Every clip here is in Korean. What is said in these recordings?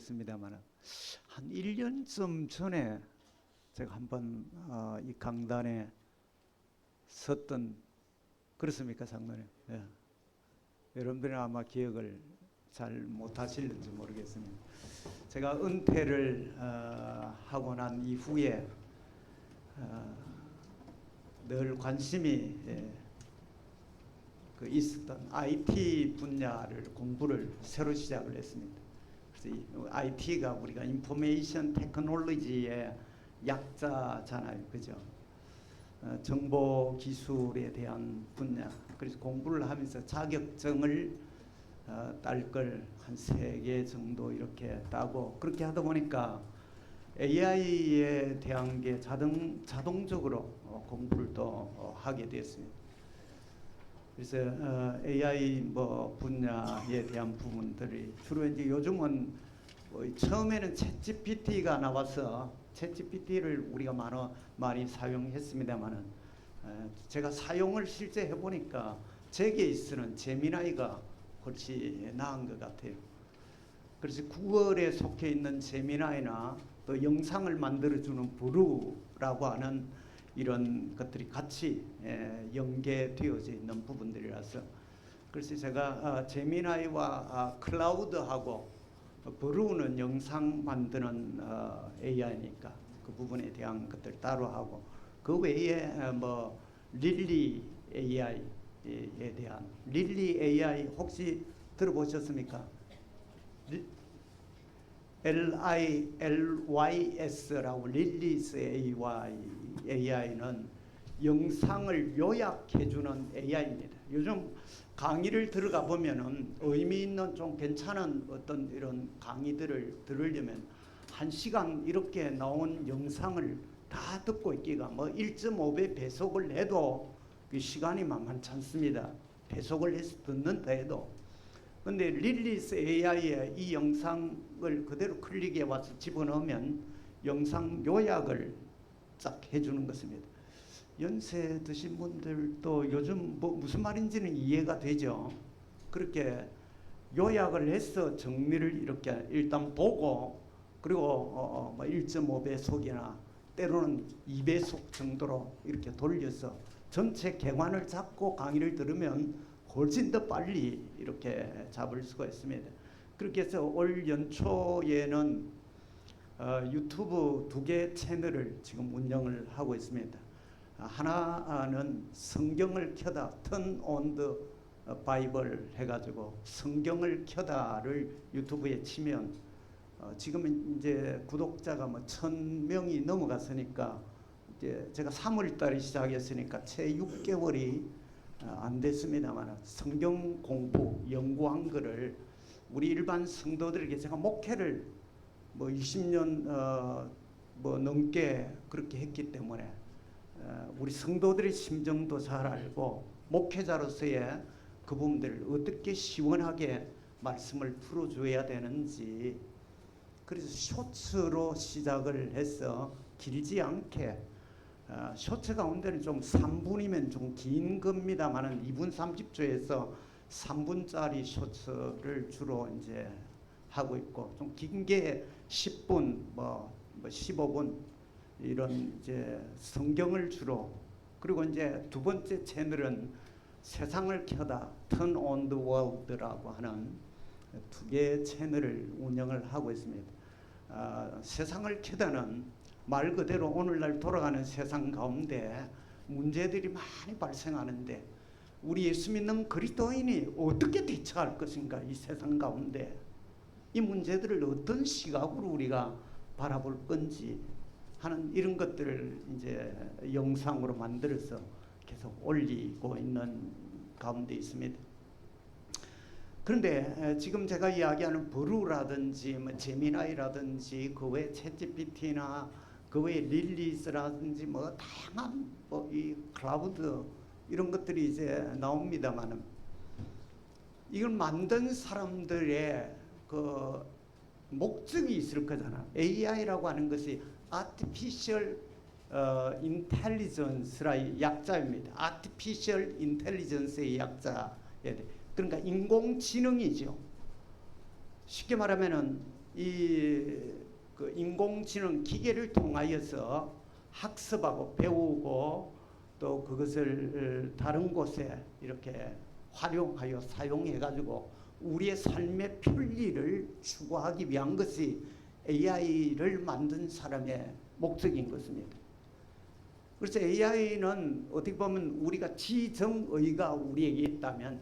모르겠습니다만 한 1년쯤 전에 제가 한번 이 강단에 섰던 그렇습니까, 장로님? 예. 여러분들은 아마 기억을 잘 못하실는지 모르겠습니다. 제가 은퇴를 하고 난 이후에 늘 관심이 있었던 IT 분야를 공부를 새로 시작을 했습니다. 그래서 이 IT가 우리가 인포메이션 테크놀로지의 약자잖아요, 그죠? 정보 기술에 대한 분야. 그래서 공부를 하면서 자격증을 딸 걸 한 3개 정도 이렇게 따고, 그렇게 하다 보니까 AI에 대한 게 자동적으로 공부를 또 하게 됐습니다. 그래서 AI 분야에 대한 부분들이 주로 이제 요즘은 처음에는 챗GPT가 나와서 챗GPT를 우리가 많이 사용했습니다만은 제가 사용을 실제 해보니까 제게 있어는 제미나이가 훨씬 나은 것 같아요. 그래서 구글에 속해 있는 제미나이나 또 영상을 만들어주는 브루라고 하는 이런 것들이 같이 연계되어져 있는 부분들이라서, 그래서 제가 제미나이와 클라우드하고 브루는 영상 만드는 AI니까 그 부분에 대한 것들 따로 하고, 그 외에 릴리 AI에 대한 릴리 AI 혹시 들어보셨습니까? LILYS라고 릴리스 AI는 영상을 요약해주는 AI입니다. 요즘 강의를 들어가 보면은 의미 있는 좀 괜찮은 어떤 이런 강의들을 들으려면 1시간 이렇게 나온 영상을 다 듣고 있기가 1.5배 배속을 해도 그 시간이 만만치 않습니다. 배속을 해서 듣는다 해도. 근데 릴리스 AI에 이 영상을 그대로 클릭해 와서 집어넣으면 영상 요약을 쫙 해주는 것입니다. 연세 드신 분들도 요즘 무슨 말인지는 이해가 되죠. 그렇게 요약을 해서 정리를 이렇게 일단 보고, 그리고 1.5배속이나 때로는 2배속 정도로 이렇게 돌려서 전체 개관을 잡고 강의를 들으면 훨씬 더 빨리 이렇게 잡을 수가 있습니다. 그렇게 해서 올 연초에는 유튜브 2개 채널을 지금 운영을 하고 있습니다. 하나는 성경을 켜다, Turn on the Bible 해가지고 성경을 켜다를 유튜브에 치면 지금 이제 구독자가 1,000명이 넘어갔으니까, 이제 제가 3월달에 시작했으니까 채 6개월이 안 됐습니다만 성경 공부 연구한 거를 우리 일반 성도들에게 제가 목회를 20년 넘게 그렇게 했기 때문에 우리 성도들의 심정도 잘 알고, 목회자로서의 그 부분들을 어떻게 시원하게 말씀을 풀어줘야 되는지, 그래서 쇼츠로 시작을 해서 길지 않게, 쇼츠 가운데는 좀 3분이면 좀 긴 겁니다만은 2분 30초에서 3분짜리 쇼츠를 주로 이제 하고 있고, 좀 긴 게 10분, 15분 이런 이제 성경을 주로. 그리고 이제 2번째 채널은 세상을 켜다, Turn on the World라고 하는 2개의 채널을 운영을 하고 있습니다. 세상을 켜다는 말 그대로 오늘날 돌아가는 세상 가운데 문제들이 많이 발생하는데, 우리 예수 믿는 그리스도인이 어떻게 대처할 것인가, 이 세상 가운데 이 문제들을 어떤 시각으로 우리가 바라볼 건지 하는 이런 것들을 이제 영상으로 만들어서 계속 올리고 있는 가운데 있습니다. 그런데 지금 제가 이야기하는 브루라든지 제미나이라든지 그 외 챗GPT나 그 외에 릴리스라든지 다양한 이 클라우드 이런 것들이 이제 나옵니다만은, 이걸 만든 사람들의 그 목적이 있을 거잖아. AI라고 하는 것이 Artificial Intelligence의 약자입니다. Artificial Intelligence의 약자. 그러니까 인공지능이죠. 쉽게 말하면은 그 인공지능 기계를 통하여서 학습하고 배우고 또 그것을 다른 곳에 이렇게 활용하여 사용해 가지고 우리의 삶의 편리를 추구하기 위한 것이 AI를 만든 사람의 목적인 것입니다. 그래서 AI는 어떻게 보면 우리가 지정의가 우리에게 있다면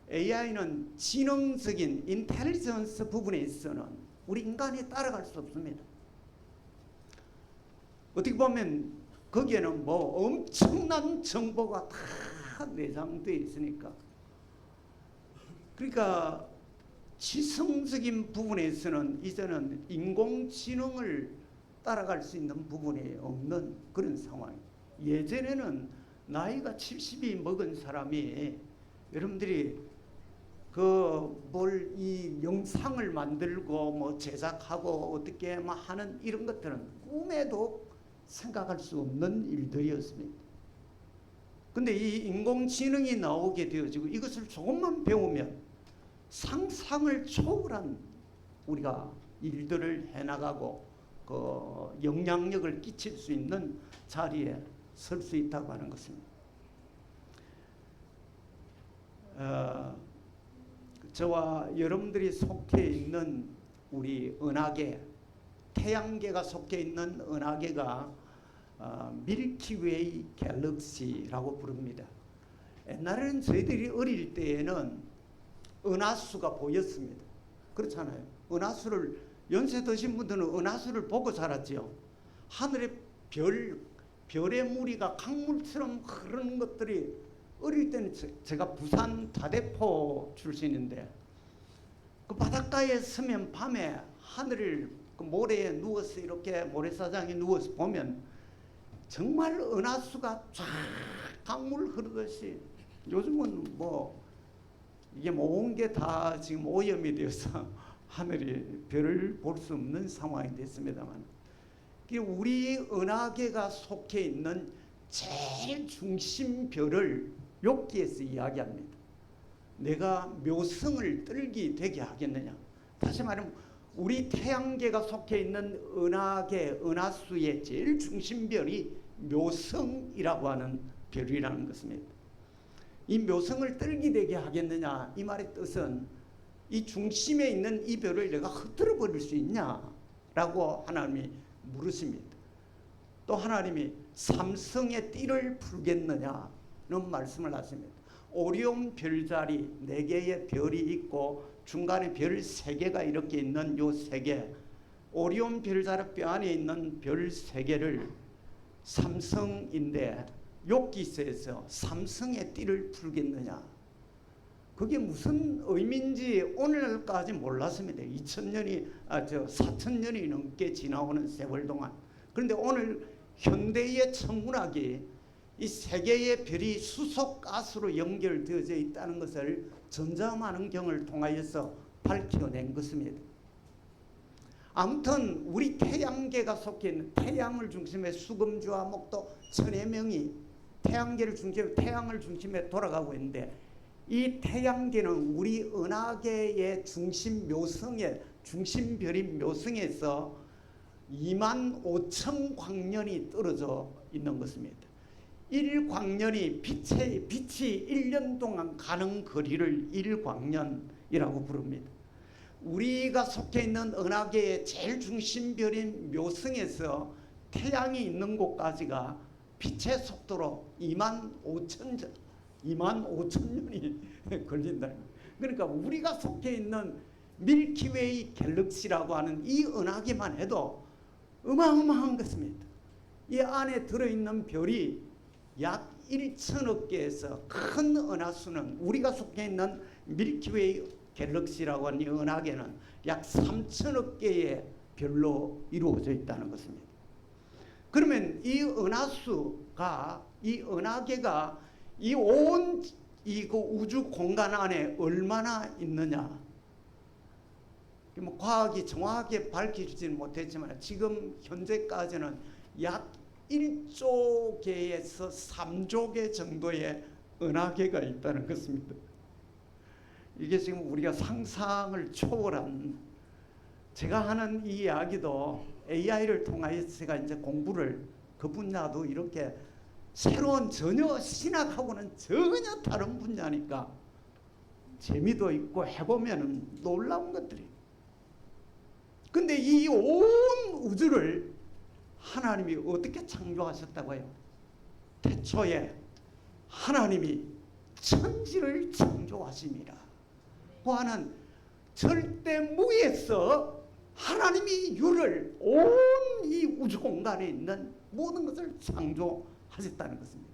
AI는 지능적인 인텔리전스 부분에 있어서는 우리 인간이 따라갈 수 없습니다. 어떻게 보면 거기에는 뭐 엄청난 정보가 다 내장되어 있으니까, 그러니까 지성적인 부분에서는 이제는 인공지능을 따라갈 수 있는 부분이 없는 그런 상황이에요. 예전에는 나이가 70이 먹은 사람이 여러분들이 이 영상을 만들고 뭐 제작하고 어떻게 막 하는 이런 것들은 꿈에도 생각할 수 없는 일들이었습니다. 근데 이 인공지능이 나오게 되어지고 이것을 조금만 배우면 상상을 초월한 우리가 일들을 해나가고 그 영향력을 끼칠 수 있는 자리에 설 수 있다고 하는 것입니다. 저와 여러분들이 속해 있는 우리 은하계, 태양계가 속해 있는 은하계가 밀키웨이 갤럭시라고 부릅니다. 옛날에는 저희들이 어릴 때에는 은하수가 보였습니다. 그렇잖아요. 은하수를, 연세 드신 분들은 은하수를 보고 자랐죠. 하늘에 별의 무리가 강물처럼 흐르는 것들이, 어릴 때는 제가 부산 다대포 출신인데 그 바닷가에 서면 밤에 하늘을 그 모래에 누워서 이렇게 모래사장에 누워서 보면 정말 은하수가 쫙 강물 흐르듯이, 요즘은 뭐 이게 모든 게 다 지금 오염이 되어서 하늘이 별을 볼 수 없는 상황이 됐습니다만, 우리 은하계가 속해 있는 제일 중심 별을 욥기에서 이야기합니다. 내가 묘성을 떨게 되게 하겠느냐. 다시 말하면 우리 태양계가 속해 있는 은하계, 은하수의 제일 중심별이 묘성이라고 하는 별이라는 것입니다. 이 묘성을 떨게 되게 하겠느냐, 이 말의 뜻은 이 중심에 있는 이 별을 내가 흩어져 버릴 수 있냐라고 하나님이 물으십니다. 또 하나님이 삼성의 띠를 풀겠느냐는 말씀을 하십니다. 오리온 별자리 4개의 별이 있고 중간에 별 3개가 이렇게 있는 요 3개, 오리온 별자리 뼈 안에 있는 별 3개를 삼성인데, 욥기서에서 삼성의 띠를 풀겠느냐, 그게 무슨 의미인지 오늘까지 몰랐습니다. 4,000년이 넘게 지나오는 세월 동안. 그런데 오늘 현대의 천문학이 이 세계의 별이 수소가스로 연결되어져 있다는 것을 전자만원경을 통하여서 밝혀낸 것입니다. 아무튼 우리 태양계가 속해 있는, 태양을 중심에 수금주와 목도 천의 명이 태양계를 중심에, 태양을 중심에 돌아가고 있는데, 이 태양계는 우리 은하계의 중심 묘성의 중심별인 묘성에서 25,000 광년이 떨어져 있는 것입니다. 1광년이 빛이 1년 동안 가는 거리를 1광년이라고 부릅니다. 우리가 속해 있는 은하계의 제일 중심별인 묘성에서 태양이 있는 곳까지가 빛의 속도로 25,000년이 걸린다. 그러니까 우리가 속해 있는 밀키웨이 갤럭시라고 하는 이 은하계만 해도 어마어마한 것입니다. 이 안에 들어있는 별이 약 1천억 개에서, 큰 은하수는 우리가 속해 있는 밀키웨이 갤럭시라고 하는 이 은하계는 약 3천억 개의 별로 이루어져 있다는 것입니다. 그러면 이 은하수가, 이 은하계가 이 온 그 우주 공간 안에 얼마나 있느냐, 뭐 과학이 정확하게 밝혀지지는 못했지만 지금 현재까지는 약 1조 개에서 3조 개 정도의 은하계가 있다는 것입니다. 이게 지금 우리가 상상을 초월한 제가 하는 이 이야기도 AI를 통하여 제가 이제 공부를 그 분야도 이렇게 새로운 전혀 신학하고는 전혀 다른 분야니까 재미도 있고 해보면 놀라운 것들이. 근데 이 온 우주를 하나님이 어떻게 창조하셨다고요? 태초에 하나님이 천지를 창조하심이라 하는 절대 무에서 하나님이 유를 온 이 우주 공간에 있는 모든 것을 창조하셨다는 것입니다.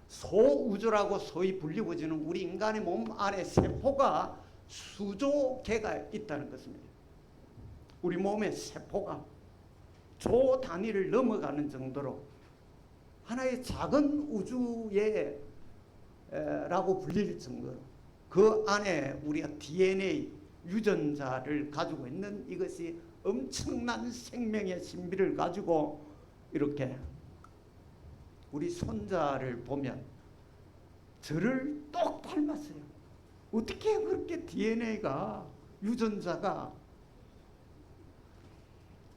소우주라고 소위 불리워지는 우리 인간의 몸 안에 세포가 수조 개가 있다는 것입니다. 우리 몸의 세포가 조 단위를 넘어가는 정도로 하나의 작은 우주에 라고 불릴 정도로 그 안에 우리가 DNA 유전자를 가지고 있는 이것이 엄청난 생명의 신비를 가지고 이렇게 우리 손자를 보면 저를 똑 닮았어요. 어떻게 그렇게 DNA가 유전자가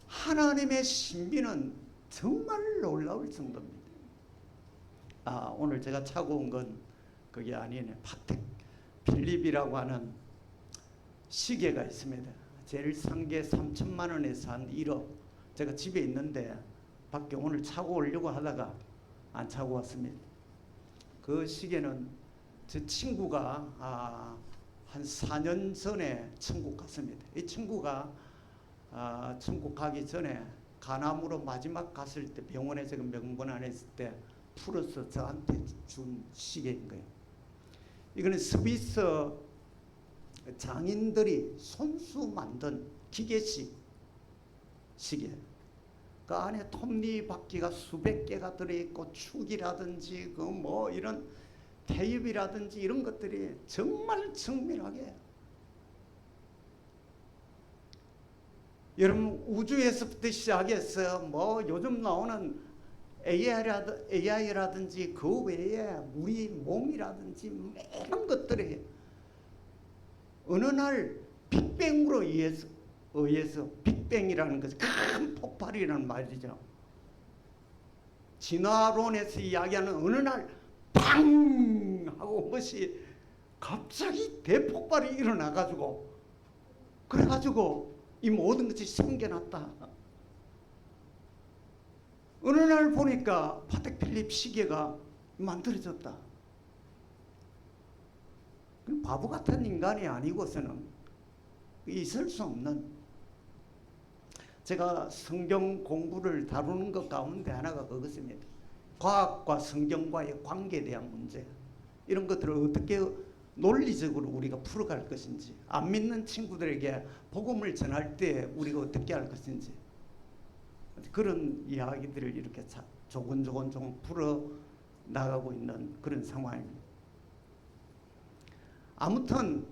하나님의 신비는 정말 놀라울 정도입니다. 오늘 제가 차고 온 건 그게 아니네. 파텍 필립이라고 하는 시계가 있습니다. 제일 산 게 3천만 원에서 한 1억. 제가 집에 있는데 밖에 오늘 차고 오려고 하다가 안 차고 왔습니다. 그 시계는 제 친구가 한 4년 전에 천국 갔습니다. 이 친구가 천국 가기 전에 간암으로 마지막 갔을 때 병원에 제가 명분 안 했을 때 풀어서 저한테 준 시계인 거예요. 이거는 스위스 장인들이 손수 만든 기계식 시계. 그 안에 톱니바퀴가 수백 개가 들어있고 축이라든지 그 뭐 이런 테이프라든지 이런 것들이 정말 정밀하게. 여러분 우주에서부터 시작해서 뭐 요즘 나오는 AI라든지 그 외에 우리 몸이라든지 이런 것들이 어느 날 빅뱅으로 의해서 빅뱅이라는 것이 큰 폭발이라는 말이죠. 진화론에서 이야기하는 어느 날 팡 하고 것이 갑자기 대폭발이 일어나가지고 그래가지고 이 모든 것이 생겨났다. 어느 날 보니까 파텍 필립 시계가 만들어졌다. 바보 같은 인간이 아니고서는 있을 수 없는. 제가 성경 공부를 다루는 것 가운데 하나가 그것입니다. 과학과 성경과의 관계에 대한 문제. 이런 것들을 어떻게 논리적으로 우리가 풀어갈 것인지, 안 믿는 친구들에게 복음을 전할 때 우리가 어떻게 할 것인지, 그런 이야기들을 이렇게 조곤조곤 좀 풀어 나가고 있는 그런 상황입니다. 아무튼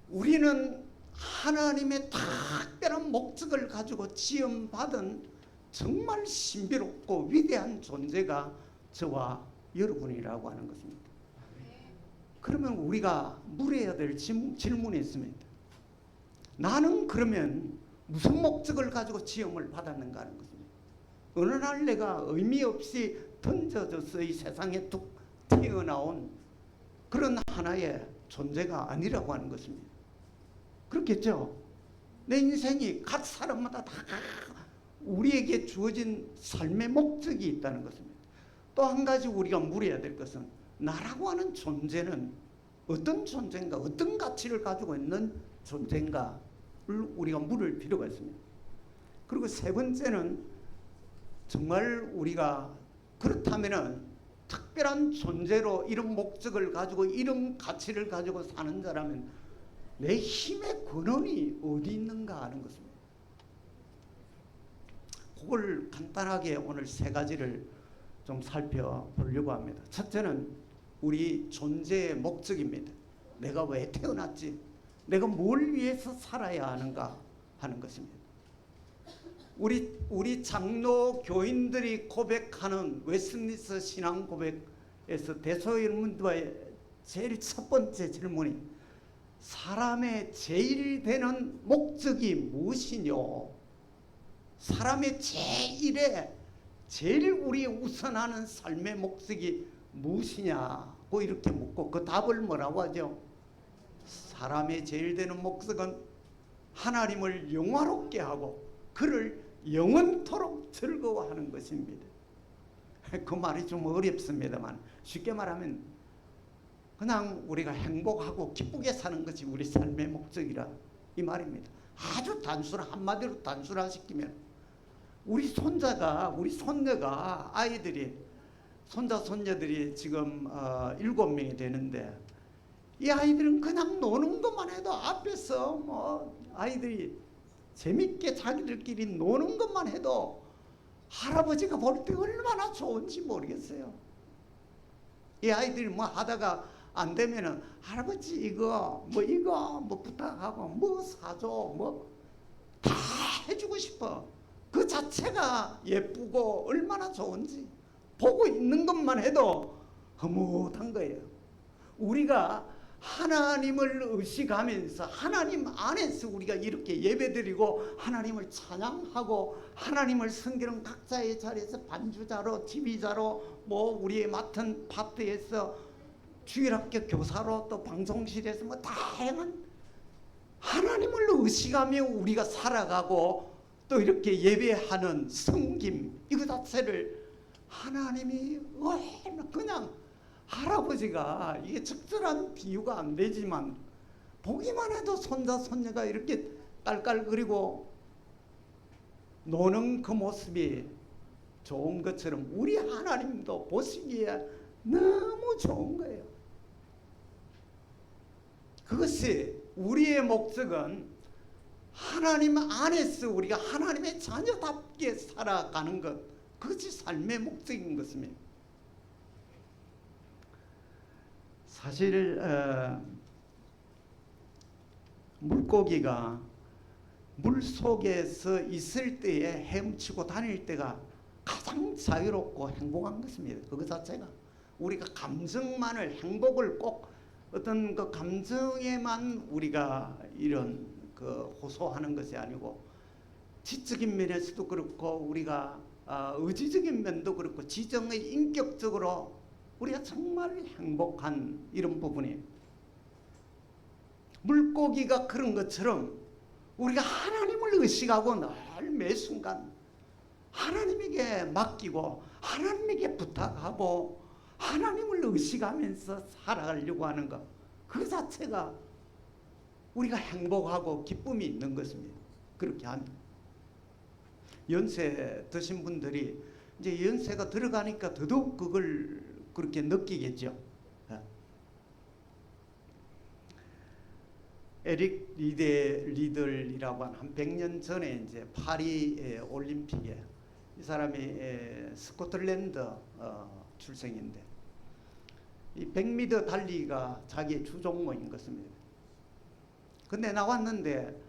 우리는 하나님의 특별한 목적을 가지고 지음받은 정말 신비롭고 위대한 존재가 저와 여러분이라고 하는 것입니다. 그러면 우리가 물어야 될 질문이 있습니다. 나는 그러면 무슨 목적을 가지고 지음을 받았는가 하는 것입니다. 어느 날 내가 의미 없이 던져져서 이 세상에 툭 튀어나온 그런 하나의 존재가 아니라고 하는 것입니다. 그렇겠죠? 내 인생이 각 사람마다 다 우리에게 주어진 삶의 목적이 있다는 것입니다. 또 한 가지 우리가 물어야 될 것은 나라고 하는 존재는 어떤 존재인가, 어떤 가치를 가지고 있는 존재인가를 우리가 물을 필요가 있습니다. 그리고 세 번째는 정말 우리가 그렇다면은 특별한 존재로 이런 목적을 가지고 이런 가치를 가지고 사는 자라면 내 힘의 근원이 어디 있는가 하는 것입니다. 그걸 간단하게 오늘 세 가지를 좀 살펴보려고 합니다. 첫째는 우리 존재의 목적입니다. 내가 왜 태어났지? 내가 뭘 위해서 살아야 하는가 하는 것입니다. 우리 장로 교인들이 고백하는 웨스트민스터 신앙 고백에서 대소인문과의 제일 첫 번째 질문이 사람의 제일 되는 목적이 무엇이뇨? 사람의 제일 우리의 우선하는 삶의 목적이 무엇이냐고 이렇게 묻고 그 답을 뭐라고 하죠? 사람의 제일 되는 목적은 하나님을 영화롭게 하고 그를 영원토록 즐거워하는 것입니다. 그 말이 좀 어렵습니다만 쉽게 말하면 그냥 우리가 행복하고 기쁘게 사는 것이 우리 삶의 목적이라 이 말입니다. 아주 한마디로 단순화시키면 우리 손녀가 아이들이 손자 손녀들이 지금 7명이 되는데 이 아이들은 그냥 노는 것만 해도 앞에서 뭐 아이들이 재밌게 자기들끼리 노는 것만 해도 할아버지가 볼 때 얼마나 좋은지 모르겠어요. 이 아이들이 뭐 하다가 안 되면은 할아버지 이거 뭐 부탁하고 뭐 사줘 뭐 다 해주고 싶어. 그 자체가 예쁘고 얼마나 좋은지 보고 있는 것만 해도 흐뭇한 거예요. 우리가 하나님을 의식하면서 하나님 안에서 우리가 이렇게 예배드리고 하나님을 찬양하고 하나님을 섬기는 각자의 자리에서 반주자로 지휘자로 뭐 우리의 맡은 파트에서 주일학교 교사로 또 방송실에서 뭐 다양한 하나님을 의식하며 우리가 살아가고 또 이렇게 예배하는 섬김 이거 자체를 하나님이 그냥 할아버지가 이게 적절한 비유가 안 되지만 보기만 해도 손자 손녀가 이렇게 깔깔거리고 노는 그 모습이 좋은 것처럼 우리 하나님도 보시기에 너무 좋은 거예요. 그것이 우리의 목적은 하나님 안에서 우리가 하나님의 자녀답게 살아가는 것 그것이 삶의 목적인 것입니다. 사실 물고기가 물속에서 있을 때에 헤엄치고 다닐 때가 가장 자유롭고 행복한 것입니다. 그것 자체가 우리가 감정만을 행복을 꼭 어떤 그 감정에만 우리가 이런 그 호소하는 것이 아니고 지적인 면에서도 그렇고 우리가 의지적인 면도 그렇고 지정의 인격적으로 우리가 정말 행복한 이런 부분이 물고기가 그런 것처럼 우리가 하나님을 의식하고 늘 매 순간 하나님에게 맡기고 하나님에게 부탁하고 하나님을 의식하면서 살아가려고 하는 것 그 자체가 우리가 행복하고 기쁨이 있는 것입니다. 그렇게 하면 연세 드신 분들이 이제 연세가 들어가니까 더더욱 그걸 그렇게 느끼겠죠. 에릭 리들이라고 한 100년 전에 이제 파리 올림픽에 이 사람이 스코틀랜드 출생인데 이 100m 달리기가 자기의 주 종목인 것입니다. 근데 나왔는데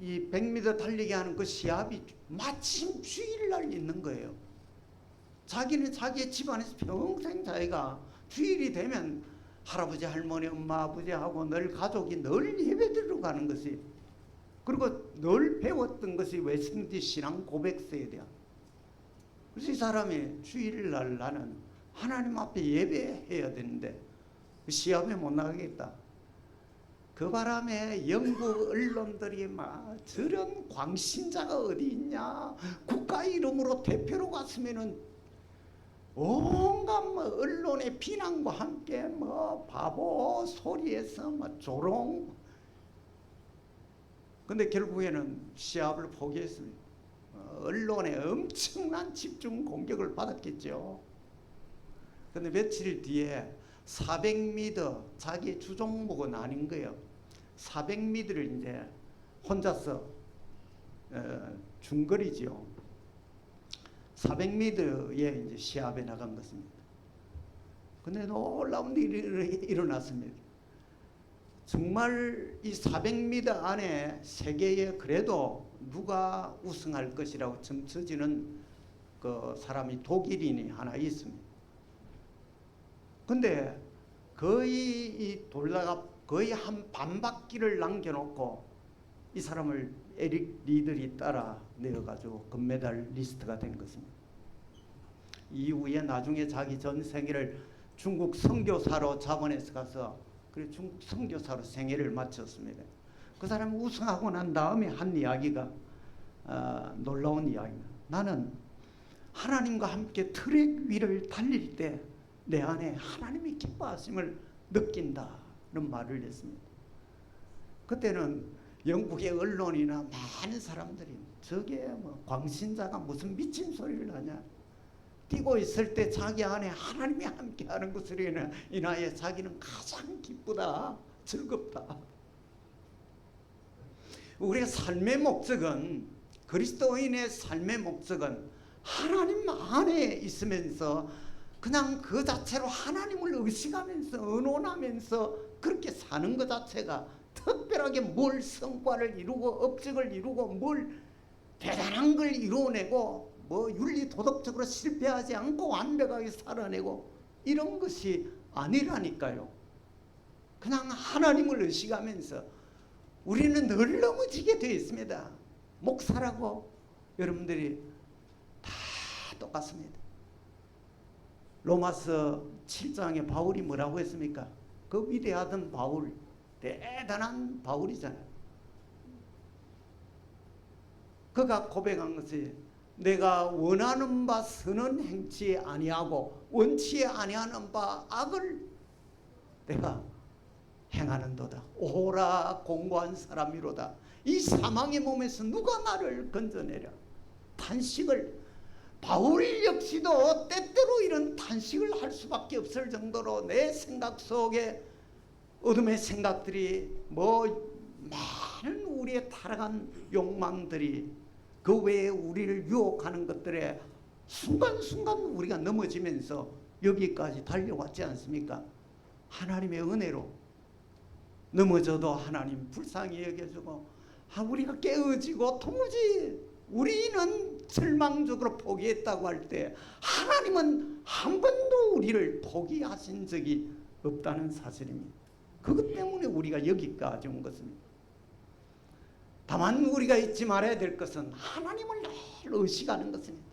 이 100m 달리기 하는 그 시합이 마침 주일날 있는 거예요. 자기는 자기의 집안에서 평생 자기가 주일이 되면 할아버지 할머니 엄마 아버지하고 늘 가족이 늘 예배드리러 가는 것이 그리고 늘 배웠던 것이 웨스턴디 신앙 고백서에 대한 그래서 이 사람이 주일날 나는 하나님 앞에 예배해야 되는데 시합에 못 나가겠다. 그 바람에 영국 언론들이 막 저런 광신자가 어디 있냐 국가 이름으로 대표로 갔으면은 온갖 뭐 언론의 비난과 함께 뭐 바보 소리에서 뭐 조롱 근데 결국에는 시합을 포기했습니다. 언론의 엄청난 집중 공격을 받았겠죠. 근데 며칠 뒤에 400m 자기 주 종목은 아닌 거예요. 400m를 이제 혼자서 중거리죠. 400m에 이제 시합에 나간 것입니다. 근데 놀라운 일이 일어났습니다. 정말 이 400m 안에 세계에 그래도 누가 우승할 것이라고 점쳐지는 그 사람이 독일인이 하나 있습니다. 근데 거의 돌다가 거의 한 반바퀴를 남겨놓고 이 사람을 에릭 리들이 따라 내어가지고 금메달 리스트가 된 것입니다. 이후에 나중에 자기 전 생애를 중국 선교사로 자본에서 가서 그래 중국 선교사로 생애를 마쳤습니다. 그 사람이 우승하고 난 다음에 한 이야기가 놀라운 이야기입니다. 나는 하나님과 함께 트랙 위를 달릴 때 내 안에 하나님이 기뻐하심을 느낀다는 말을 했습니다. 그때는 영국의 언론이나 많은 사람들이 저게 뭐 광신자가 무슨 미친 소리를 하냐, 뛰고 있을 때 자기 안에 하나님이 함께하는 것을 인하여 자기는 가장 기쁘다, 즐겁다. 우리의 삶의 목적은, 그리스도인의 삶의 목적은 하나님 안에 있으면서 그냥 그 자체로 하나님을 의식하면서 의논하면서 그렇게 사는 것 자체가 특별하게 뭘 성과를 이루고 업적을 이루고 뭘 대단한 걸 이루어내고 뭐 윤리 도덕적으로 실패하지 않고 완벽하게 살아내고 이런 것이 아니라니까요. 그냥 하나님을 의식하면서 우리는 늘 넘어지게 되어 있습니다. 목사라고 여러분들이 다 똑같습니다. 로마서 7장에 바울이 뭐라고 했습니까? 그 위대하던 바울, 대단한 바울이잖아요. 그가 고백한 것이 내가 원하는 바 선은 행치 아니하고 원치 아니하는 바 악을 내가 행하는도다. 오라 공고한 사람이로다. 이 사망의 몸에서 누가 나를 건져내랴. 탄식을, 바울 역시도 때때로 이런 탄식을 할 수밖에 없을 정도로 내 생각 속에 어둠의 생각들이 많은 우리의 타락한 욕망들이 그 외에 우리를 유혹하는 것들에 순간순간 우리가 넘어지면서 여기까지 달려왔지 않습니까? 하나님의 은혜로 넘어져도 하나님 불쌍히 여겨주고 우리가 깨어지고 도무지 우리는 절망적으로 포기했다고 할 때 하나님은 한 번도 우리를 포기하신 적이 없다는 사실입니다. 그것 때문에 우리가 여기까지 온 것입니다. 다만 우리가 잊지 말아야 될 것은 하나님을 늘 의식하는 것입니다.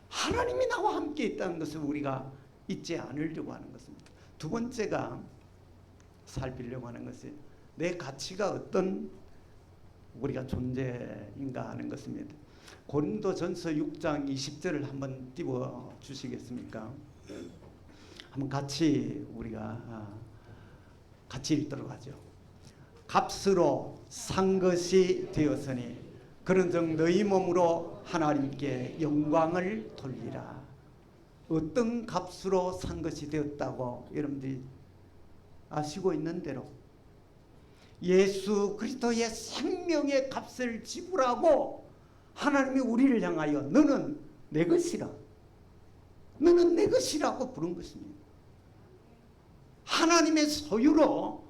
하나님이 나와 함께 있다는 것을 우리가 잊지 않으려고 하는 것입니다. 두 번째가 살피려고 하는 것이 내 가치가 어떤 우리가 존재인가 하는 것입니다. 고린도전서 6장 20절을 한번 띄워 주시겠습니까? 한번 같이 우리가 같이 읽도록 하죠. 값으로 산 것이 되었으니 그런즉 너희 몸으로 하나님께 영광을 돌리라. 어떤 값으로 산 것이 되었다고 여러분들이 아시고 있는 대로 예수 그리스도의 생명의 값을 지불하고 하나님이 우리를 향하여 너는 내 것이라, 너는 내 것이라고 부른 것입니다. 하나님의 소유로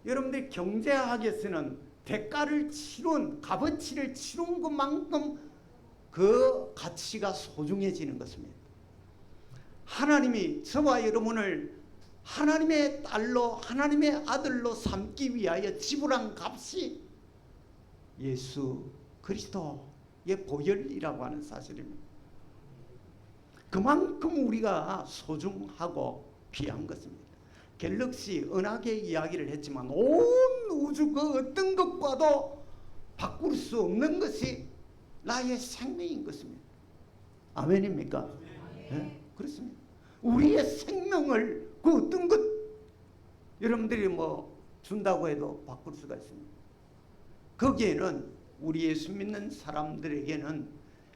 여러분들이 경제학에서는 대가를 치룬, 값어치를 치룬 것만큼 그 가치가 소중해지는 것입니다. 하나님이 저와 여러분을 하나님의 딸로 하나님의 아들로 삼기 위하여 지불한 값이 예수 그리스도의 보혈이라고 하는 사실입니다. 그만큼 우리가 소중하고 귀한 것입니다. 갤럭시 은하계 이야기를 했지만 온 우주 그 어떤 것과도 바꿀 수 없는 것이 나의 생명인 것입니다. 아멘입니까? 네, 그렇습니다. 우리의 생명을 그 어떤 것 여러분들이 준다고 해도 바꿀 수가 있습니다. 거기에는 우리 예수 믿는 사람들에게는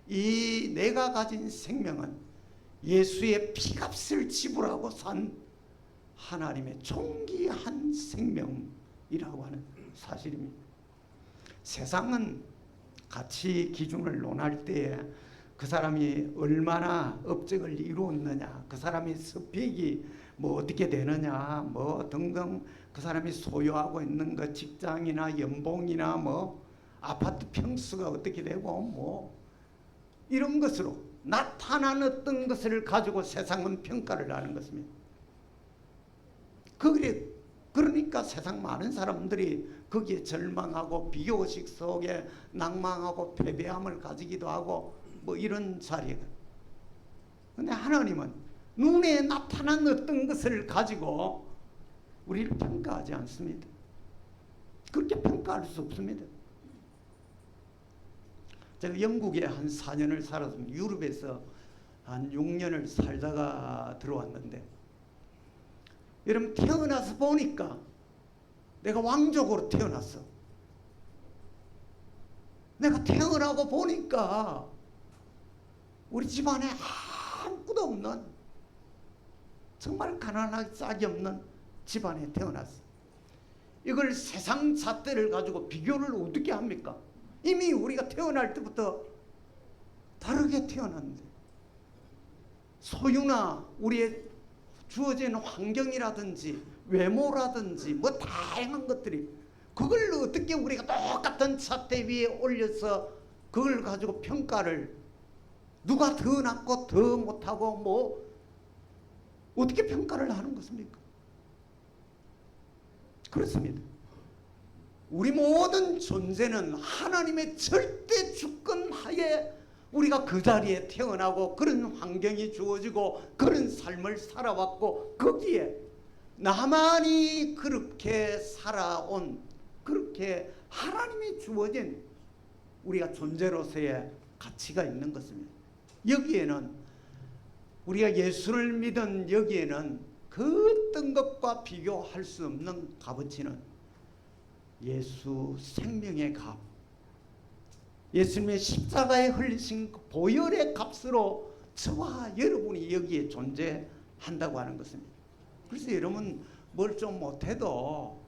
이 내가 가진 생명은 예수의 피값을 지불하고 산 하나님의 존귀한 생명이라고 하는 사실입니다. 세상은 가치 기준을 논할 때 그 사람이 얼마나 업적을 이루었느냐, 그 사람의 스펙이 어떻게 되느냐, 등등 그 사람이 소유하고 있는 그 직장이나 연봉이나 아파트 평수가 어떻게 되고 이런 것으로 나타난 어떤 것을 가지고 세상은 평가를 하는 것입니다. 그러니까 세상 많은 사람들이 거기에 절망하고 비교의식 속에 낭망하고 패배함을 가지기도 하고 뭐 이런 자리거든. 근데 하나님은 눈에 나타난 어떤 것을 가지고 우리를 평가하지 않습니다. 그렇게 평가할 수 없습니다. 제가 영국에 한 4년을 살았습니다. 유럽에서 한 6년을 살다가 들어왔는데, 여러분, 태어나서 보니까 내가 왕족으로 태어났어. 내가 태어나고 보니까 우리 집안에 아무것도 없는, 정말 가난하게 짝이 없는 집안에 태어났어. 이걸 세상 잣대를 가지고 비교를 어떻게 합니까? 이미 우리가 태어날 때부터 다르게 태어났는데, 소유나 우리의 주어진 환경이라든지 외모라든지 뭐 다양한 것들이, 그걸 어떻게 우리가 똑같은 잣대 위에 올려서 그걸 가지고 평가를, 누가 더 낫고 더 못하고 뭐 어떻게 평가를 하는 것입니까? 그렇습니다. 우리 모든 존재는 하나님의 절대 주권하에 우리가 그 자리에 태어나고 그런 환경이 주어지고 그런 삶을 살아왔고, 거기에 나만이 그렇게 살아온, 그렇게 하나님이 주어진 우리가 존재로서의 가치가 있는 것입니다. 여기에는, 우리가 예수를 믿은 여기에는 그 어떤 것과 비교할 수 없는 값어치는 예수 생명의 값, 예수님의 십자가에 흘리신 보혈의 값으로 저와 여러분이 여기에 존재한다고 하는 것입니다. 그래서 여러분 뭘 좀 못해도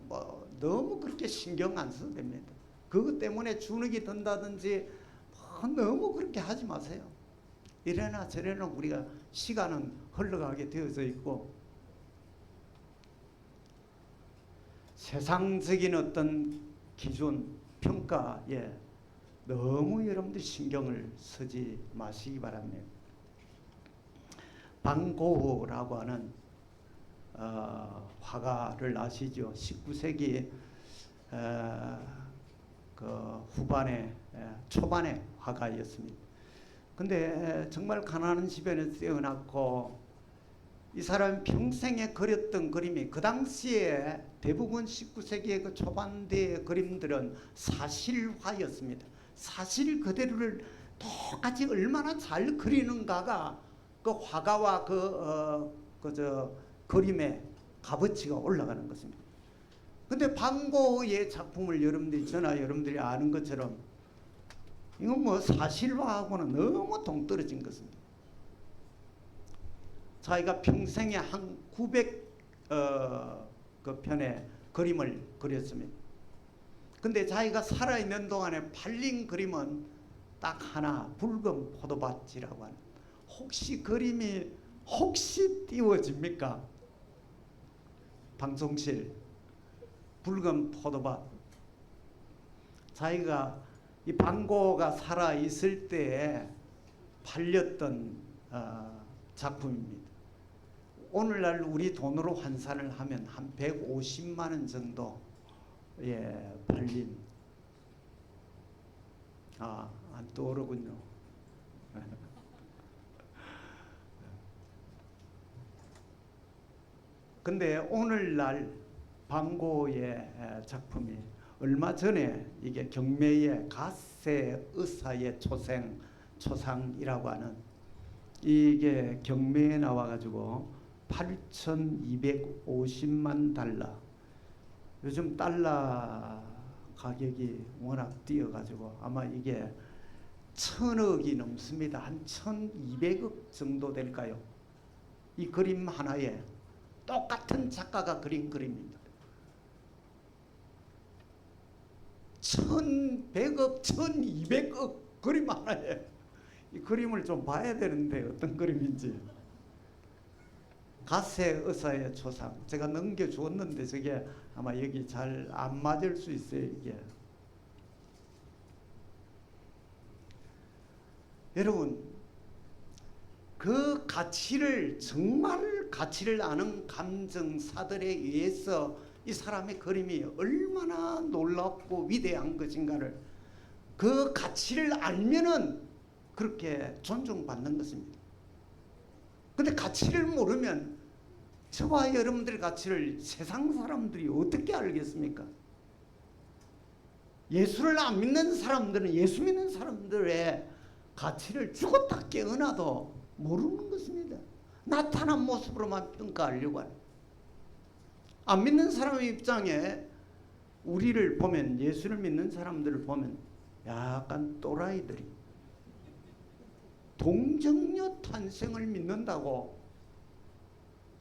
뭐 너무 그렇게 신경 안 써도 됩니다. 그것 때문에 주눅이 든다든지 너무 그렇게 하지 마세요. 이래나 저래나 우리가 시간은 흘러가게 되어져 있고, 세상적인 어떤 기준, 평가에 너무 여러분들 신경을 쓰지 마시기 바랍니다. 반고흐라고 하는 화가를 아시죠? 19세기 그 후반에 초반의 화가였습니다. 근데 정말 가난한 집에는 태어났고, 이 사람이 평생에 그렸던 그림이, 그 당시에 대부분 19세기의 그 초반대의 그림들은 사실화였습니다. 사실 그대로를 똑같이 얼마나 잘 그리는가가 그 화가와 그림의 값어치가 올라가는 것입니다. 근데 반고흐의 작품을 여러분들이 아는 것처럼 이건 뭐 사실화하고는 너무 동떨어진 것입니다. 자기가 평생에 한 900편의 그림을 그렸습니다. 근데 자기가 살아있는 동안에 팔린 그림은 딱 하나, 붉은 포도밭이라고 하는. 혹시 그림이 띄워집니까? 방송실 붉은 포도밭. 자기가 이 반고흐가 살아있을 때에 팔렸던 작품입니다. 오늘날 우리 돈으로 환산을 하면 한 150만 원 정도 팔린. 안 떠오르군요. 근데 오늘날 반고흐의 작품이 얼마 전에 이게 경매의 갓세 의사의 초상이라고 하는, 이게 경매에 나와가지고 8,250만 달러. 요즘 달러 가격이 워낙 뛰어가지고 아마 이게 1,000억이 넘습니다. 한 1,200억 정도 될까요? 이 그림 하나에 똑같은 작가가 그린 그림입니다. 1,100억, 1,200억 그림 하나에. 이 그림을 좀 봐야 되는데 어떤 그림인지. 갓세 의사의 초상. 제가 넘겨주었는데 저게 아마 여기 잘 안 맞을 수 있어요. 이게. 여러분, 그 가치를 정말 가치를 아는 감정사들에 의해서 이 사람의 그림이 얼마나 놀랍고 위대한 것인가를 그 가치를 알면은 그렇게 존중받는 것입니다. 근데 가치를 모르면 저와 여러분들의 가치를 세상 사람들이 어떻게 알겠습니까? 예수를 안 믿는 사람들은 예수 믿는 사람들의 가치를 죽었다 깨어나도 모르는 것입니다. 나타난 모습으로만 평가하려고 하는. 안 믿는 사람의 입장에 우리를 보면, 예수를 믿는 사람들을 보면 약간 또라이들이 동정녀 탄생을 믿는다고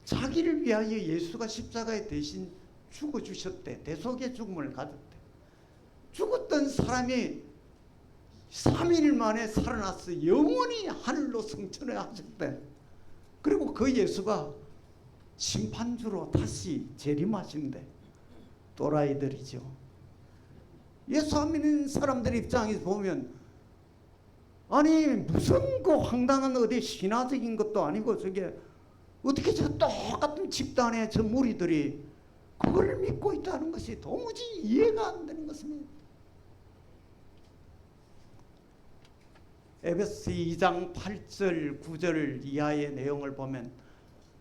자기를 위하여 예수가 십자가에 대신 죽어주셨대. 대속의 죽음을 가졌대. 죽었던 사람이 3일 만에 살아나서 영원히 하늘로 승천을 하셨대. 그리고 그 예수가 심판주로 다시 재림하신대. 또라이들이죠. 예수 안 믿는 사람들 입장에서 보면, 아니 무슨 그 황당한 어디 신화적인 것도 아니고 저게 어떻게 저 똑같은 집단의 저 무리들이 그걸 믿고 있다는 것이 도무지 이해가 안 되는 것입니다. 에베소 2장 8절 9절 이하의 내용을 보면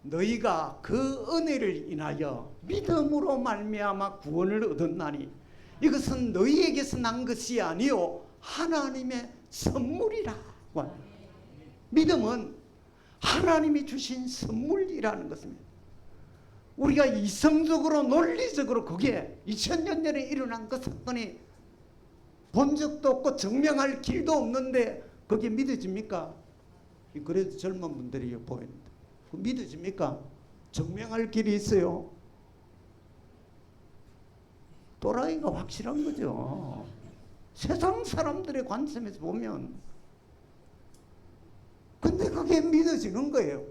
너희가 그 은혜를 인하여 믿음으로 말미암아 구원을 얻었나니 이것은 너희에게서 난 것이 아니요 하나님의 선물이라. 믿음은 하나님이 주신 선물이라는 것입니다. 우리가 이성적으로 논리적으로 그게 2000년 전에 일어난 그 사건이 본 적도 없고 증명할 길도 없는데 그게 믿어집니까? 그래도 젊은 분들이 보이는데 믿어집니까? 증명할 길이 있어요? 또라이가 확실한 거죠. 세상 사람들의 관점에서 보면. 근데 그게 믿어지는 거예요.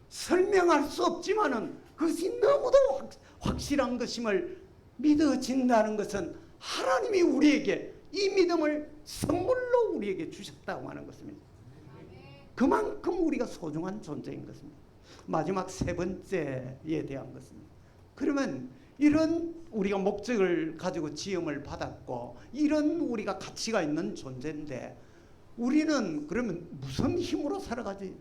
설명할 수 없지만은 그것이 너무도 확실한 것임을 믿어진다는 것은 하나님이 우리에게 이 믿음을 선물로 우리에게 주셨다고 하는 것입니다. 그만큼 우리가 소중한 존재인 것입니다. 마지막 세 번째에 대한 것입니다. 그러면 이런 우리가 목적을 가지고 지음을 받았고 이런 우리가 가치가 있는 존재인데 우리는 그러면 무슨 힘으로 살아가지?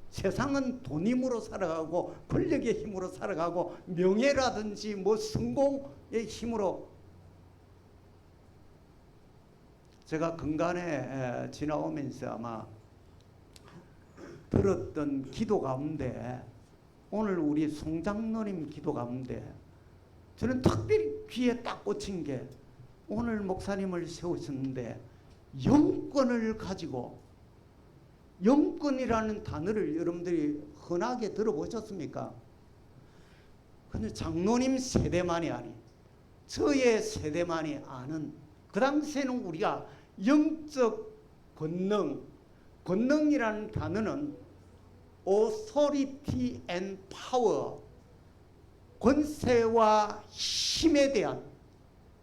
세상은 돈 힘으로 살아가고 권력의 힘으로 살아가고 명예라든지 뭐 성공의 힘으로. 제가 근간에 지나오면서 아마 들었던 기도 가운데 오늘 우리 송장로님 기도 가운데 저는 특별히 귀에 딱 꽂힌 게 오늘 목사님을 세우셨는데 영권을 가지고, 영권이라는 단어를 여러분들이 흔하게 들어보셨습니까? 근데 장로님 세대만이 아니 저의 세대만이 아는, 그 당시에는 우리가 영적 권능, 권능이라는 단어는 authority and power, 권세와 힘에 대한,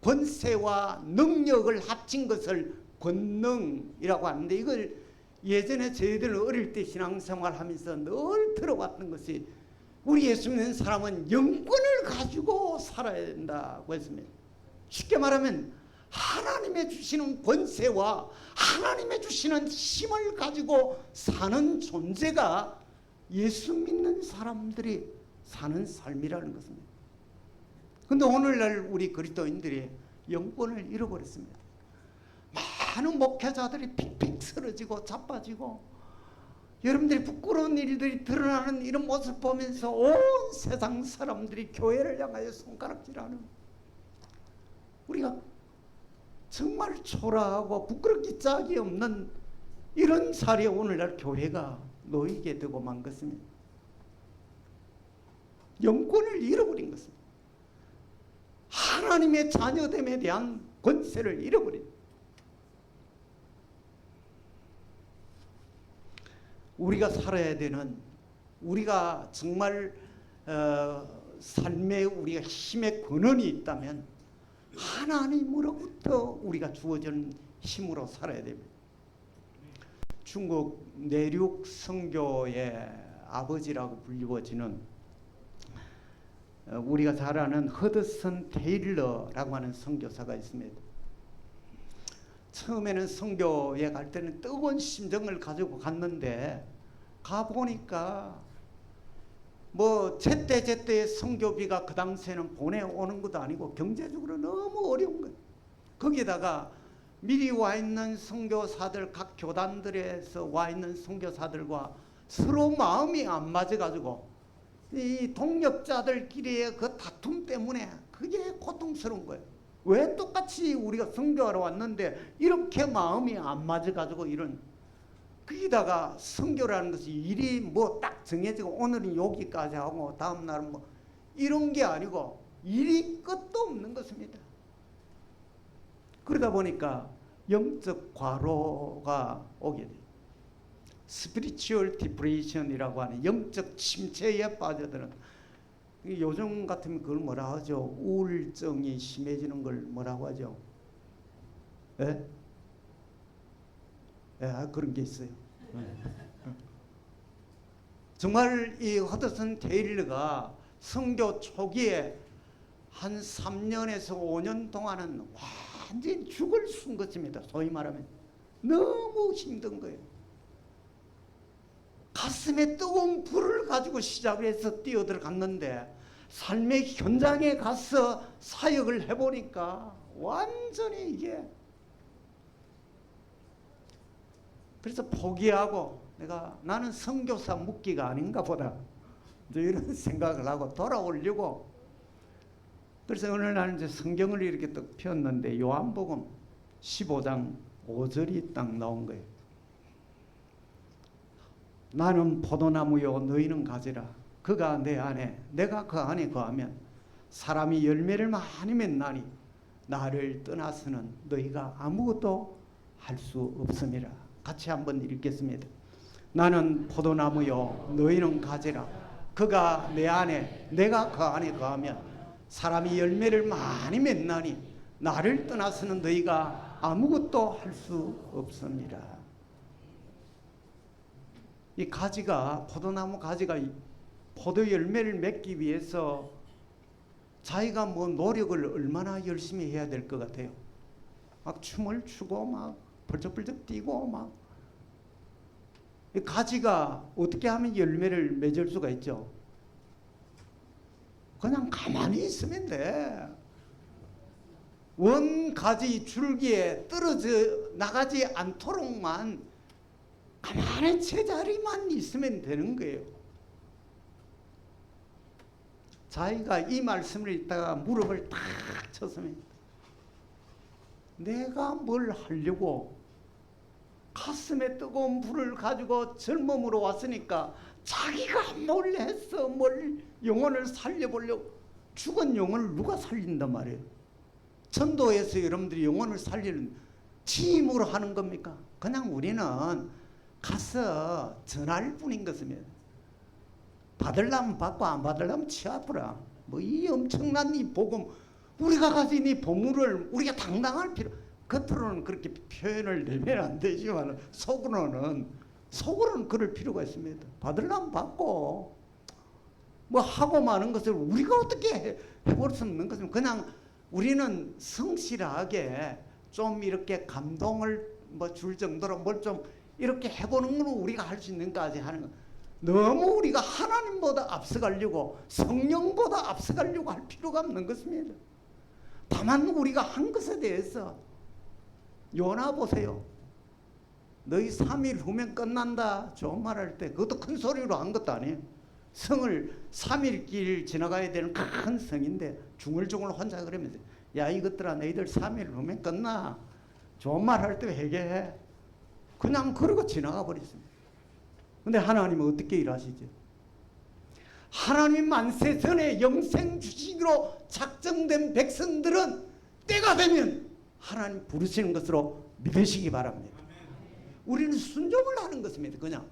권세와 능력을 합친 것을 권능이라고 하는데 이걸 예전에 저희들 어릴 때 신앙생활 하면서 늘 들어왔던 것이 우리 예수 믿는 사람은 영권을 가지고 살아야 된다고 했습니다. 쉽게 말하면 하나님의 주시는 권세와 하나님의 주시는 힘을 가지고 사는 존재가 예수 믿는 사람들이 사는 삶이라는 것입니다. 그런데 오늘날 우리 그리스도인들이 영권을 잃어버렸습니다. 많은 목회자들이 픽픽 쓰러지고 자빠지고 여러분들이 부끄러운 일들이 드러나는 이런 모습 보면서 온 세상 사람들이 교회를 향하여 손가락질하는, 우리가 정말 초라하고 부끄럽기 짝이 없는 이런 자리에 오늘날 교회가 놓이게 되고 만 것입니다. 영권을 잃어버린 것입니다. 하나님의 자녀됨에 대한 권세를 잃어버린. 우리가 살아야 되는, 우리가 정말 삶에 우리가 힘의 근원이 있다면 하나님으로부터 우리가 주어진 힘으로 살아야 됩니다. 중국 내륙 선교의 아버지라고 불리워지는 우리가 잘 아는 허드슨 테일러라고 하는 선교사가 있습니다. 처음에는 선교에 갈 때는 뜨거운 심정을 가지고 갔는데 가보니까 뭐 제때 선교비가 그 당시에는 보내오는 것도 아니고 경제적으로 너무 어려운 거예요. 거기다가 미리 와 있는 선교사들, 각 교단들에서 와 있는 선교사들과 서로 마음이 안 맞아가지고 이 동역자들끼리의 그 다툼 때문에 그게 고통스러운 거예요. 왜 똑같이 우리가 선교하러 왔는데 이렇게 마음이 안 맞아가지고 이런. 거기다가 선교라는 것이 일이 뭐 딱 정해지고 오늘은 여기까지 하고 다음 날은 뭐 이런 게 아니고 일이 끝도 없는 것입니다. 그러다 보니까 영적 과로가 오게 돼요. 스피리추얼 디프레션이라고 하는 영적 침체에 빠져드는, 요즘 같으면 그걸 뭐라 하죠? 우울증이 심해지는 걸 뭐라고 하죠? 예? 그런 게 있어요. 정말 이 허드슨 테일러가 선교 초기에 한 3년에서 5년 동안은 완전히 죽을 쓴 것입니다. 소위 말하면 너무 힘든 거예요. 가슴에 뜨거운 불을 가지고 시작을 해서 뛰어들어갔는데 삶의 현장에 가서 사역을 해보니까 완전히 이게, 그래서 포기하고 나는 선교사 묵기가 아닌가 보다 이런 생각을 하고 돌아오려고. 그래서 어느 날 이제 성경을 이렇게 딱 폈는데 요한복음 15장 5절이 딱 나온 거예요. 나는 포도나무요 너희는 가지라. 그가 내 안에 내가 그 안에 거하면 사람이 열매를 많이 맺나니 나를 떠나서는 너희가 아무것도 할 수 없음이라. 같이 한번 읽겠습니다. 나는 포도나무요 너희는 가지라. 그가 내 안에 내가 그 안에 거하면 사람이 열매를 많이 맺나니 나를 떠나서는 너희가 아무것도 할 수 없습니다. 이 가지가, 포도나무 가지가 포도 열매를 맺기 위해서 자기가 뭐 노력을 얼마나 열심히 해야 될 것 같아요. 막 춤을 추고 막 벌쩍벌쩍 뛰고 막. 이 가지가 어떻게 하면 열매를 맺을 수가 있죠? 그냥 가만히 있으면 돼. 원 가지 줄기에 떨어져 나가지 않도록만 가만히 제자리만 있으면 되는 거예요. 자기가 이 말씀을 읽다가 무릎을 탁 쳤습니다. 내가 뭘 하려고 가슴에 뜨거운 불을 가지고 젊음으로 왔으니까 자기가 뭘 했어? 뭘 영혼을 살려보려고. 죽은 영혼을 누가 살린단 말이에요? 전도에서 여러분들이 영혼을 살리는 지 힘으로 하는 겁니까? 그냥 우리는 가서 전할 뿐인 것입니다. 받으려면 받고 안 받으려면 치아프라. 뭐 이 엄청난 이 복음, 우리가 가진 이 보물을 우리가 당당할 필요, 겉으로는 그렇게 표현을 내면 안 되지만 속으로는 그럴 필요가 있습니다. 받으려면 받고 뭐 하고 마는 것을 우리가 어떻게 해볼 수 없는 것입니다. 그냥 우리는 성실하게 좀 이렇게 감동을 뭐 줄 정도로 뭘 좀 이렇게 해보는 건 우리가 할 수 있는 까지 하는 거. 너무 우리가 하나님보다 앞서가려고 성령보다 앞서가려고 할 필요가 없는 것입니다. 다만 우리가 한 것에 대해서 요나 보세요. 너희 3일 후면 끝난다 좋은 말 할 때 그것도 큰 소리로 한 것도 아니에요. 성을 3일 길 지나가야 되는 큰 성인데 중얼중얼 혼자 그러면서 야 이것들아 너희들 3일 후면 끝나 좋은 말 할 때 회개해. 그냥 그러고 지나가 버렸습니다. 근데 하나님은 어떻게 일하시죠? 하나님 만세 전에 영생 주시기로 작정된 백성들은 때가 되면 하나님 부르시는 것으로 믿으시기 바랍니다. 우리는 순종을 하는 것입니다. 그냥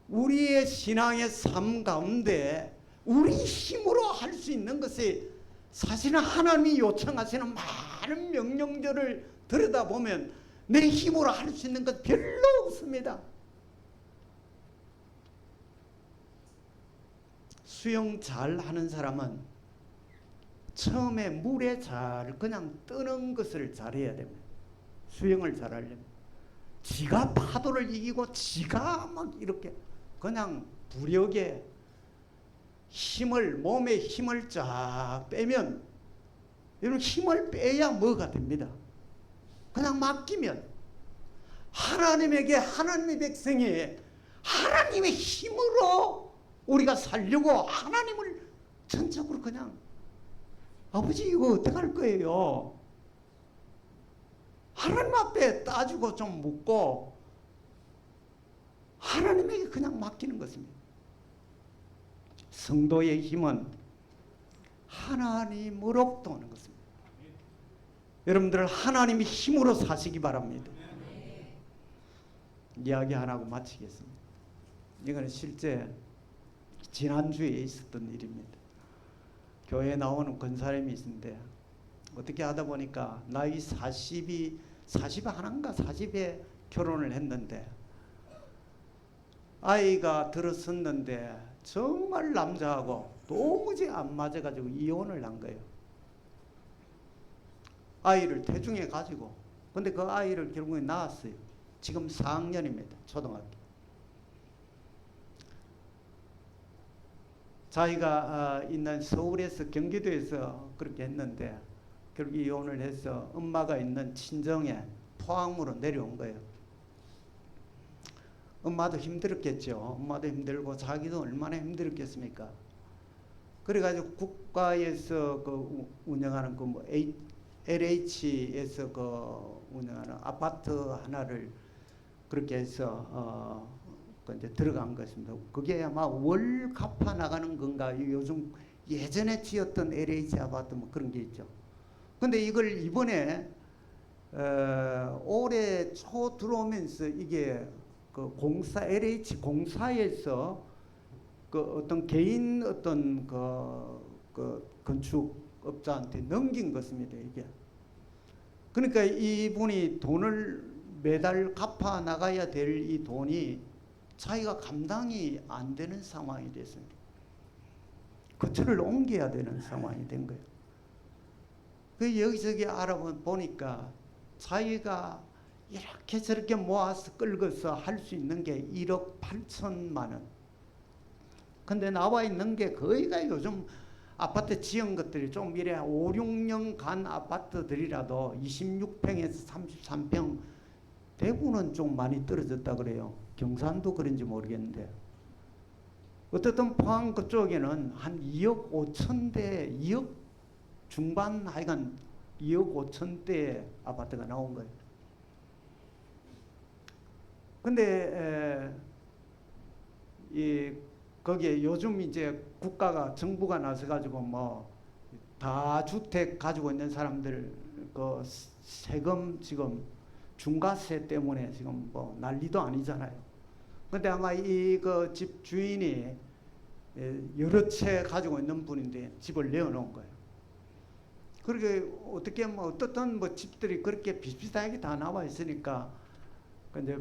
우리의 신앙의 삶 가운데 우리 힘으로 할 수 있는 것이 사실은 하나님이 요청하시는 많은 명령들을 들여다보면 내 힘으로 할 수 있는 것 별로 없습니다. 수영 잘 하는 사람은 처음에 물에 잘 그냥 뜨는 것을 잘해야 됩니다. 수영을 잘하려면 지가 파도를 이기고 지가 막 이렇게 그냥 부력에 힘을, 몸에 힘을 쫙 빼면, 이런 힘을 빼야 뭐가 됩니다. 그냥 맡기면 하나님에게, 하나님의 백성이 하나님의 힘으로 우리가 살려고 하나님을 전적으로 그냥, 아버지 이거 어떡할 거예요? 하나님 앞에 따지고 좀 묻고 하나님에게 그냥 맡기는 것입니다. 성도의 힘은 하나님으로부터 오는 것입니다. 여러분들 하나님의 힘으로 사시기 바랍니다. 이야기 하나 하고 마치겠습니다. 이거는 실제 지난주에 있었던 일입니다. 교회에 나오는 권사님이 있는데 어떻게 하다 보니까 나이 40이 하나인가 40에 결혼을 했는데 아이가 들었었는데 정말 남자하고 도무지 안 맞아가지고 이혼을 한 거예요. 아이를 태중에 가지고. 근데 그 아이를 결국에 낳았어요. 지금 4학년입니다. 초등학교. 자기가 있는 서울에서 경기도에서 그렇게 했는데 결국 이혼을 해서 엄마가 있는 친정에 포항으로 내려온 거예요. 엄마도 힘들었겠죠. 엄마도 힘들고 자기도 얼마나 힘들었겠습니까? 그래가지고 국가에서 그 운영하는 그 뭐 LH에서 그 운영하는 아파트 하나를 그렇게 해서 이제 들어간 것입니다. 그게 아마 월 갚아 나가는 건가? 요즘 예전에 지었던 LH 아파트 뭐 그런 게 있죠. 근데 이걸 이번에 올해 초 들어오면서 이게 그 공사 LH 공사에서 그 어떤 개인 어떤 그 건축업자한테 넘긴 것입니다. 이게. 그러니까 이분이 돈을 매달 갚아 나가야 될 이 돈이 자기가 감당이 안 되는 상황이 됐습니다. 거처를 옮겨야 되는 상황이 된 거예요. 그 여기저기 알아보니까 자기가 이렇게 저렇게 모아서 끌고서 할 수 있는 게 1억 8천만 원. 근데 나와 있는 게 거의가 요즘 아파트 지은 것들이 좀 이래 5, 6년 간 아파트들이라도 26평에서 33평, 대구는 좀 많이 떨어졌다 그래요. 경산도 그런지 모르겠는데. 어떻든 포항 그쪽에는 한 2억 5천대, 2억 중반 하여간 2억 5천대 아파트가 나온 거예요. 근데 거기에 요즘 이제 국가가 정부가 나서 가지고 뭐 다주택 가지고 있는 사람들 그 세금 지금 중과세 때문에 지금 뭐 난리도 아니잖아요. 근데 아마 이 그 집 주인이 여러 채 가지고 있는 분인데 집을 내어놓은 거예요. 그렇게 어떻게 뭐 어떻든 뭐 집들이 그렇게 비슷비슷하게 다 나와 있으니까 근데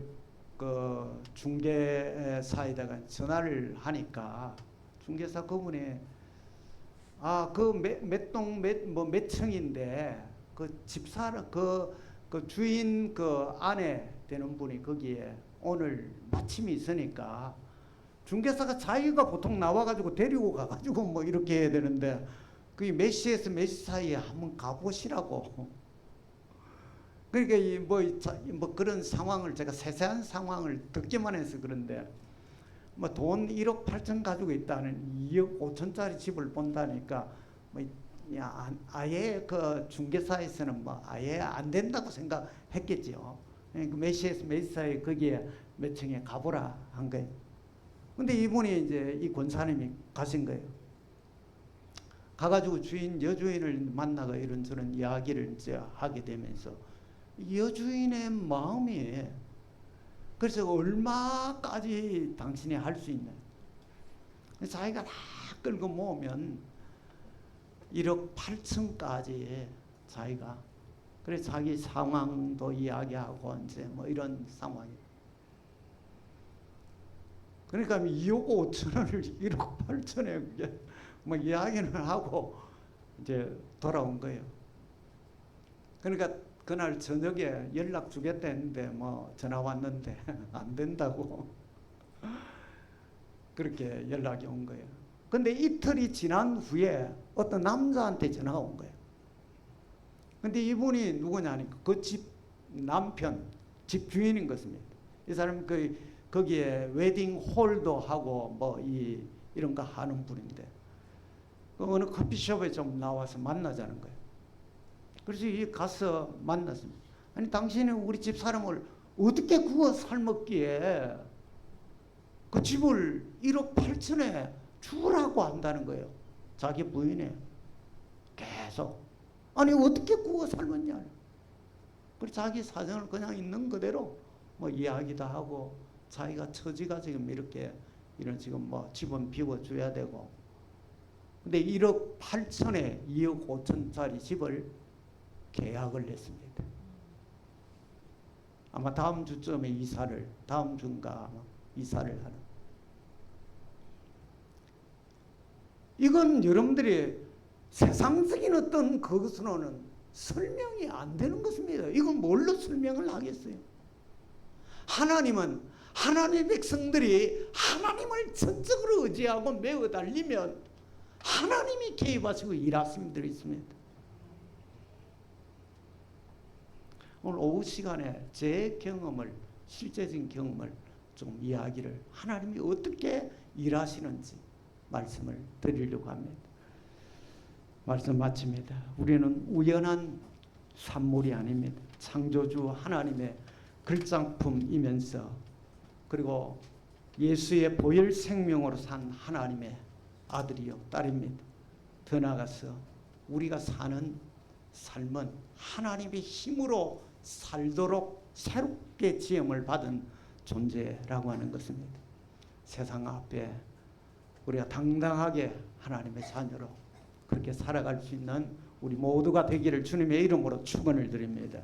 그 중개사에다가 전화를 하니까 중개사 그분이 그 몇 동 몇 층인데 그 집사람 그 주인 그 아내 되는 분이 거기에 오늘 마침이 있으니까 중개사가 자기가 보통 나와가지고 데리고 가가지고 뭐 이렇게 해야 되는데 그게 몇 시에서 몇 시 사이에 한번 가보시라고. 그러니까 뭐 그런 상황을 제가 세세한 상황을 듣기만 해서 그런데 뭐 돈 1억 8천 가지고 있다는 2억 5천짜리 집을 본다니까 뭐 아예 그 중개사에서는 뭐 아예 안 된다고 생각했겠죠. 그러니까 몇 시에서 몇 시 사이에 거기에 몇 층에 가보라 한 거예요. 근데 이분이 이제 이 권사님이 가신 거예요. 가가지고 여주인을 만나가 이런저런 이야기를 이제 하게 되면서 여주인의 마음이 그래서 얼마까지 당신이 할 수 있나. 자기가 다 끌고 모으면 1억 8천까지 자기가 그래서 자기 상황도 이야기하고 이제 뭐 이런 상황이. 그러니까 2억 5천원을 1억 8천에 그게 뭐 이야기는 하고 이제 돌아온 거예요. 그러니까 그날 저녁에 연락 주겠다 했는데 뭐 전화 왔는데 안 된다고 그렇게 연락이 온 거예요. 근데 이틀이 지난 후에 어떤 남자한테 전화가 온 거예요. 근데 이분이 누구냐니까 그 집 남편, 집 주인인 것입니다. 이 사람 거기에 웨딩 홀도 하고 뭐 이런 거 하는 분인데 어느 커피숍에 좀 나와서 만나자는 거예요. 그래서 가서 만났습니다. 아니 당신은 우리 집 사람을 어떻게 구워 삶았기에 그 집을 1억 8천에 주라고 한다는 거예요. 자기 부인이 계속 아니 어떻게 구워 삶았냐. 그래서 자기 사정을 그냥 있는 그대로 뭐 이야기도 하고 자기가 처지가 지금 이렇게 이런 지금 뭐 집은 비워줘야 되고 근데 1억 8천에 2억 5천짜리 집을 계약을 했습니다. 아마 다음 주쯤에 이사를 다음 주인가 아마 이사를 하는. 이건 여러분들이 세상적인 어떤 그것으로는 설명이 안 되는 것입니다. 이건 뭘로 설명을 하겠어요? 하나님은 하나님의 백성들이 하나님을 전적으로 의지하고 매어 달리면 하나님이 개입하시고 일하심이 있습니다. 오늘 오후 시간에 제 경험을 실제적인 경험을 좀 이야기를 하나님이 어떻게 일하시는지 말씀을 드리려고 합니다. 말씀 마칩니다. 우리는 우연한 산물이 아닙니다. 창조주 하나님의 글작품이면서 그리고 예수의 보혈 생명으로 산 하나님의 아들이요 딸입니다. 더 나아가서 우리가 사는 삶은 하나님의 힘으로 살도록 새롭게 지음을 받은 존재라고 하는 것입니다. 세상 앞에 우리가 당당하게 하나님의 자녀로 그렇게 살아갈 수 있는 우리 모두가 되기를 주님의 이름으로 축원을 드립니다.